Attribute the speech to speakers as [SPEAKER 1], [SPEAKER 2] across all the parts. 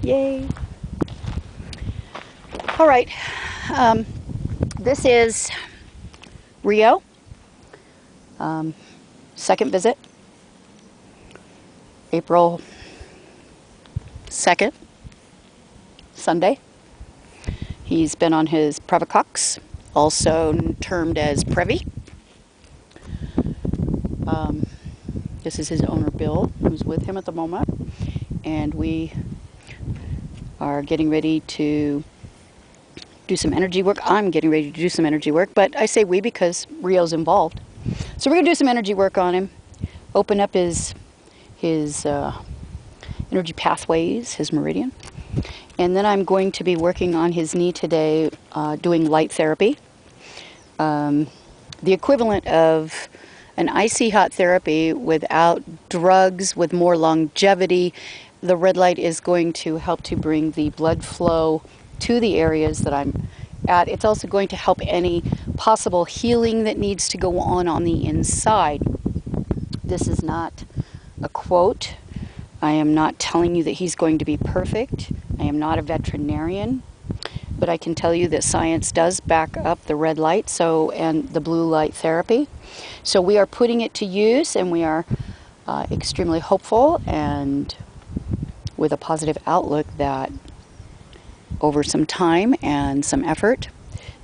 [SPEAKER 1] Yay. All right. This is Rio. Second visit. April 2nd, Sunday. He's been on his Previcox, also termed as Previ. This is his owner, Bill, who's with him at the moment. And we are getting ready to do some energy work. I'm getting ready to do some energy work, but I say we because Rio's involved. So we're going to do some energy work on him, open up his energy pathways, his meridian. And then I'm going to be working on his knee today, doing light therapy. The equivalent of an icy hot therapy without drugs, with more longevity. The red light is going to help to bring the blood flow to the areas that I'm at. It's also going to help any possible healing that needs to go on the inside. This is not a quote. I am not telling you that he's going to be perfect. I am not a veterinarian, but I can tell you that science does back up the red light and the blue light therapy. So we are putting it to use, and we are extremely hopeful and with a positive outlook that over some time and some effort,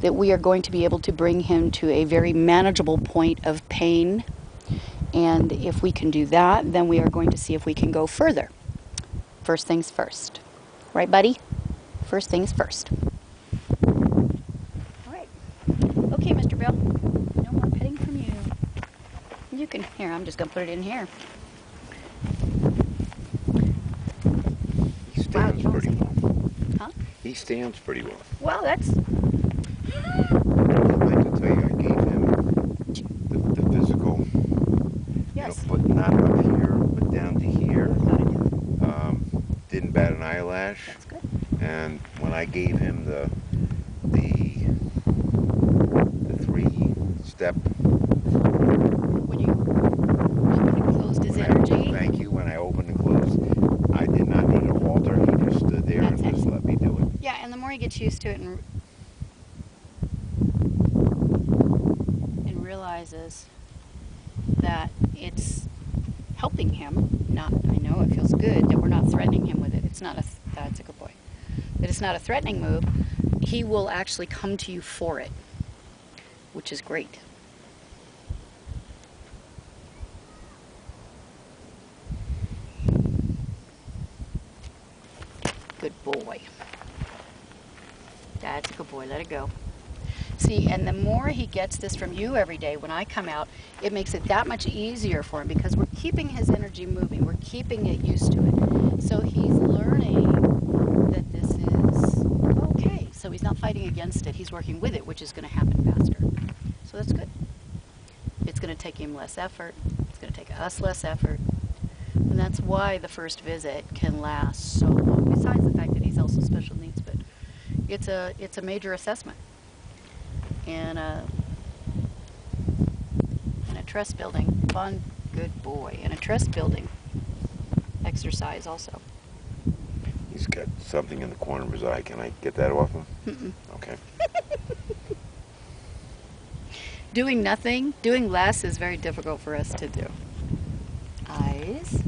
[SPEAKER 1] that we are going to be able to bring him to a very manageable point of pain. And if we can do that, then we are going to see if we can go further. First things first. Right, buddy? First things first. All right. Okay, Mr. Bill. No more petting from you. You can, here, I'm just going to put it in here.
[SPEAKER 2] He stands pretty well.
[SPEAKER 1] Huh?
[SPEAKER 2] He stands pretty well.
[SPEAKER 1] Well, that's...
[SPEAKER 2] I'd like to tell you, I gave him the physical.
[SPEAKER 1] Yes.
[SPEAKER 2] You know, but not up here, but down to here. Didn't bat an eyelash.
[SPEAKER 1] That's good.
[SPEAKER 2] And when I gave him the 3-step.
[SPEAKER 1] When you opened and closed his energy.
[SPEAKER 2] Thank you. When I opened and closed, I did not need a halter. He just stood there and just let me do it.
[SPEAKER 1] Yeah, and the more he gets used to it and realizes that it's helping him, I know it feels good that we're not threatening him with it. It's not that's a good boy. That it's not a threatening move. He will actually come to you for it, which is great. Good boy. That's a good boy. Let it go. See, and the more he gets this from you every day when I come out, it makes it that much easier for him because we're keeping his energy moving. We're keeping it used to it. So he's learning that this is okay. So he's not fighting against it. He's working with it, which is going to happen faster. So that's good. It's going to take him less effort. It's going to take us less effort. And that's why the first visit can last so long, besides the fact that he's also special needs. But it's a major assessment. And a trust building, fun, good boy, and a trust building exercise also.
[SPEAKER 2] He's got something in the corner of his eye. Can I get that off him?
[SPEAKER 1] Mm-mm.
[SPEAKER 2] Okay.
[SPEAKER 1] Doing nothing, doing less is very difficult for us to do. Eyes.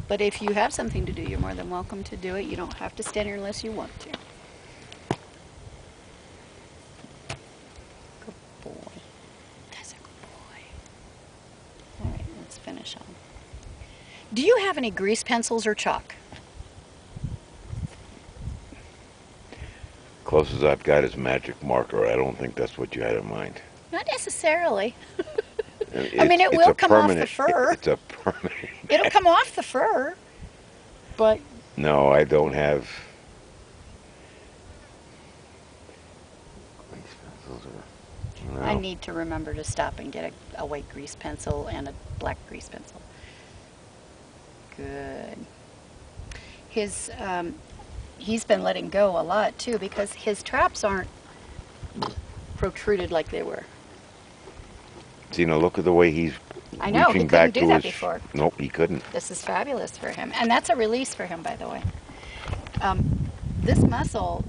[SPEAKER 1] But if you have something to do, you're more than welcome to do it. You don't have to stand here unless you want to. Good boy. That's a good boy. All right, let's finish on. Do you have any grease pencils or chalk?
[SPEAKER 2] Closest I've got is magic marker. I don't think that's what you had in mind.
[SPEAKER 1] Not necessarily. I mean, it will come off the fur.
[SPEAKER 2] It's a permanent.
[SPEAKER 1] It'll come off the fur, but...
[SPEAKER 2] No, I don't have... Grease pencils or... No.
[SPEAKER 1] I need to remember to stop and get a white grease pencil and a black grease pencil. Good. He's been letting go a lot, too, because his traps aren't protruded like they were.
[SPEAKER 2] See, now look at the way he's
[SPEAKER 1] I know, he
[SPEAKER 2] reaching
[SPEAKER 1] couldn't
[SPEAKER 2] back
[SPEAKER 1] do
[SPEAKER 2] to
[SPEAKER 1] that
[SPEAKER 2] his...
[SPEAKER 1] before.
[SPEAKER 2] Nope, he couldn't.
[SPEAKER 1] This is fabulous for him. And that's a release for him, by the way. This muscle,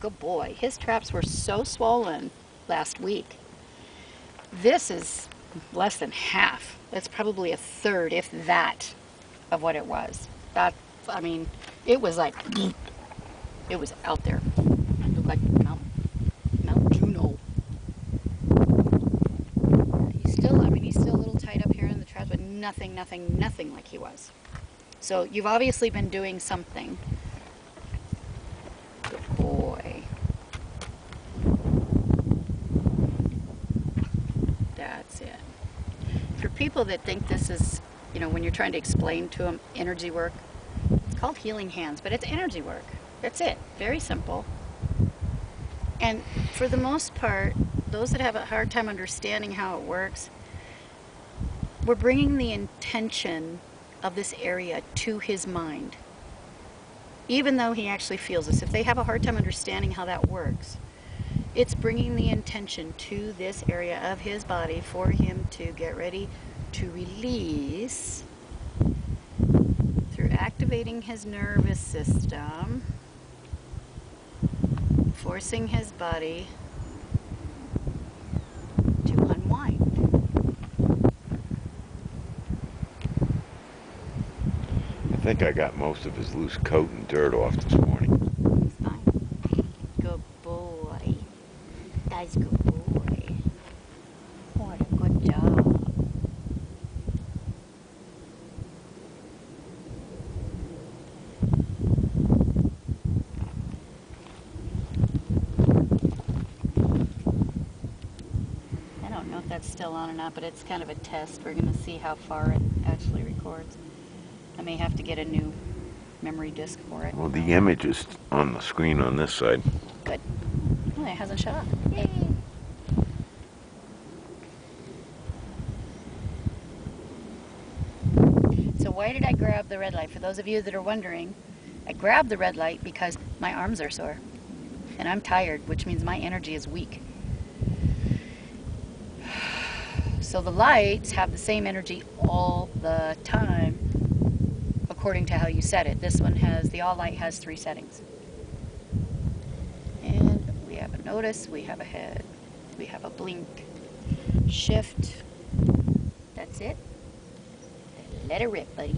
[SPEAKER 1] good boy, his traps were so swollen last week. This is less than half. It's probably a third, if that, of what it was. That, I mean, it was like, it was out there. It looked like Mount Juno. He's still a little tight up here in the traps, but nothing like he was. So you've obviously been doing something. Good boy. That's it. For people that think this is, when you're trying to explain to them energy work, it's called healing hands, but it's energy work. That's it. Very simple. And for the most part, those that have a hard time understanding how it works, we're bringing the intention of this area to his mind. Even though he actually feels this, if they have a hard time understanding how that works, it's bringing the intention to this area of his body for him to get ready to release through activating his nervous system, forcing his body to unwind.
[SPEAKER 2] I think I got most of his loose coat and dirt off this morning.
[SPEAKER 1] It's fine. Good boy. That's a good boy. What a good job. I don't know if that's still on or not, but it's kind of a test. We're going to see how far it actually records. I may have to get a new memory disk for it.
[SPEAKER 2] Well, the image is on the screen on this side.
[SPEAKER 1] Good. Well, it hasn't shut off. Yay! So why did I grab the red light? For those of you that are wondering, I grabbed the red light because my arms are sore. And I'm tired, which means my energy is weak. So the lights have the same energy all the time, according to how you set it. This one has, the all light has 3 settings. And we have a notice, we have a head, we have a blink, shift. That's it. Let it rip, buddy.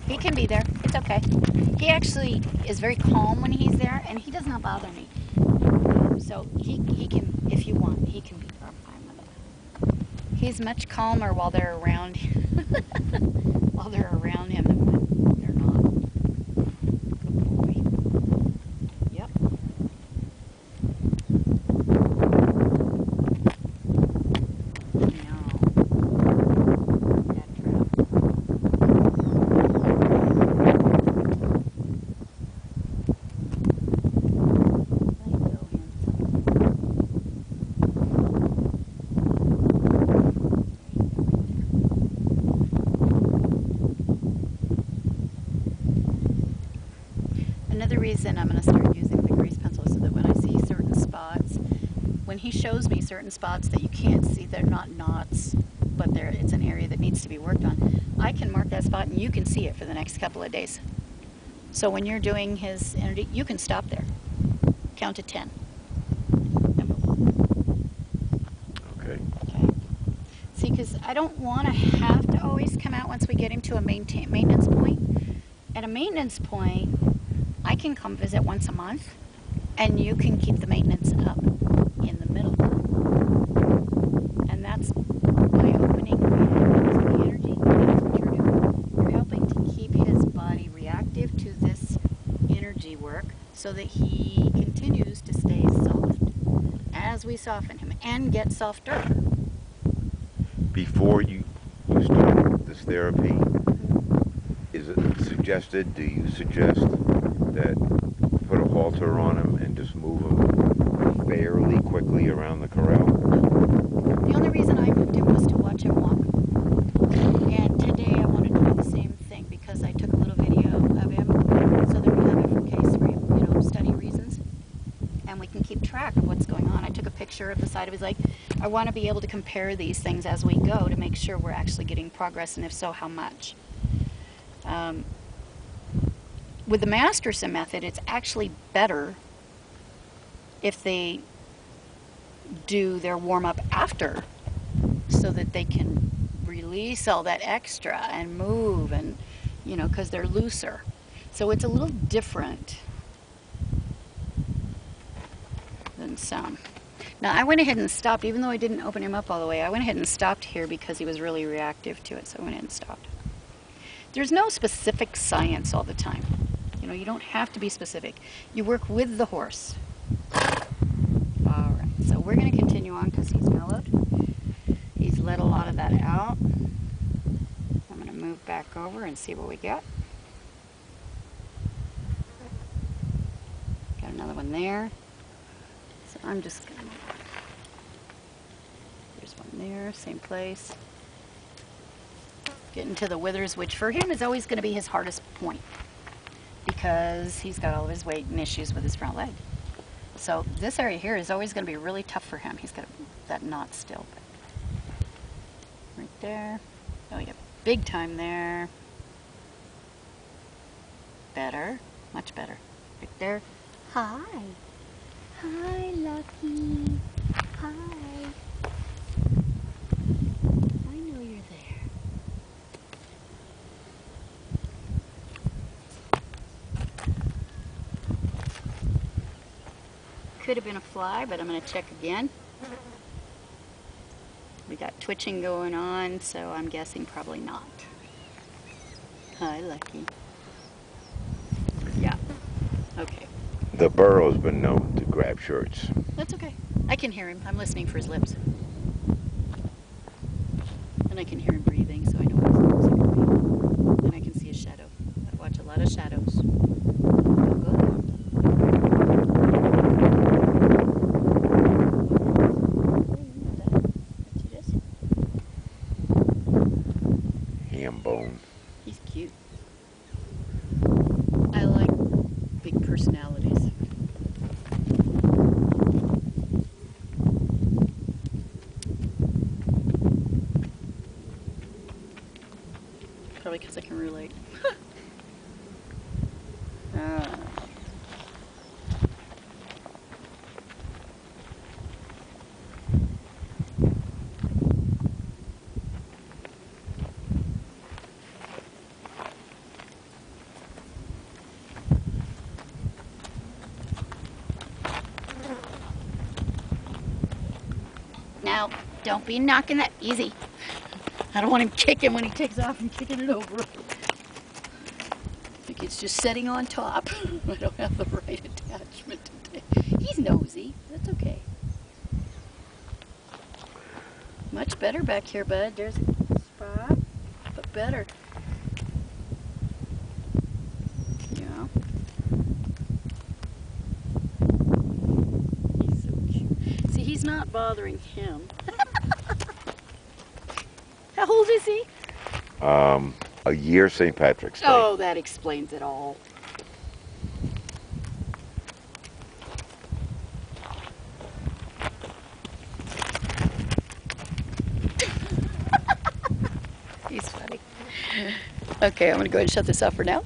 [SPEAKER 1] He can be there. It's okay. He actually is very calm when he's there, and he does not bother me. So he can, if you want, he can be there. I'm fine with it. He's much calmer while they're around while they're around him than when they're not. Good boy. Yep. Another reason I'm going to start using the grease pencil is so that when I see certain spots, when he shows me certain spots that you can't see, they're not knots, but it's an area that needs to be worked on, I can mark that spot and you can see it for the next couple of days. So when you're doing his energy, you can stop there. Count to 10. And move on.
[SPEAKER 2] Okay.
[SPEAKER 1] Okay. See, because I don't want to have to always come out once we get him to a maintenance point. At a maintenance point, I can come visit once a month, and you can keep the maintenance up in the middle. And that's by opening the energy. That's what you're doing. You're helping to keep his body reactive to this energy work so that he continues to stay soft as we soften him and get softer.
[SPEAKER 2] before you start this therapy, is it suggested, do you suggest that put a halter on him and just move him fairly quickly around the corral?
[SPEAKER 1] The only reason I moved him was to watch him walk. And today I wanted to do the same thing because I took a little video of him so that we have it for case for, study reasons. And we can keep track of what's going on. I took a picture of the side of his leg. I want to be able to compare these things as we go to make sure we're actually getting progress, and if so, how much. With the masterson method, it's actually better if they do their warm-up after so that they can release all that extra and move, and because they're looser. So it's a little different than some. Now I went ahead and stopped, even though I didn't open him up all the way. I went ahead and stopped here because he was really reactive to it, so I went ahead and stopped. There's no specific science all the time. You don't have to be specific. You work with the horse. All right, so we're going to continue on because he's mellowed. He's let a lot of that out. I'm going to move back over and see what we got. Got another one there. So I'm just going to... There's one there, same place. Getting to the withers, which for him is always going to be his hardest point because he's got all of his weight and issues with his front leg. So this area here is always going to be really tough for him. He's got that knot still. Right there. Oh yeah, big time there. Better, much better. Right there. Hi. Hi, Lucky. Hi. I know you're there. Could have been a fly, but I'm going to check again. We got twitching going on, so I'm guessing probably not. Hi, Lucky. Yeah. Okay.
[SPEAKER 2] The burrow's been known to grab shirts.
[SPEAKER 1] That's okay. I can hear him. I'm listening for his lips. And I can hear him breathing, so I know what his lips are going to be. And I can see his shadow. I watch a lot of shadows. Good.
[SPEAKER 2] Ham bone.
[SPEAKER 1] He's cute. I like big personalities. Probably because I can relate. Now, don't be knocking that easy. I don't want him kicking when he takes off and kicking it over. I think it's just setting on top. I don't have the right attachment today. He's nosy. That's okay. Much better back here, bud. There's a spot, but better. Yeah. He's so cute. See, he's not bothering him. How old is he?
[SPEAKER 2] A year St. Patrick's Day.
[SPEAKER 1] Oh, that explains it all. He's funny. Okay, I'm going to go ahead and shut this off for now.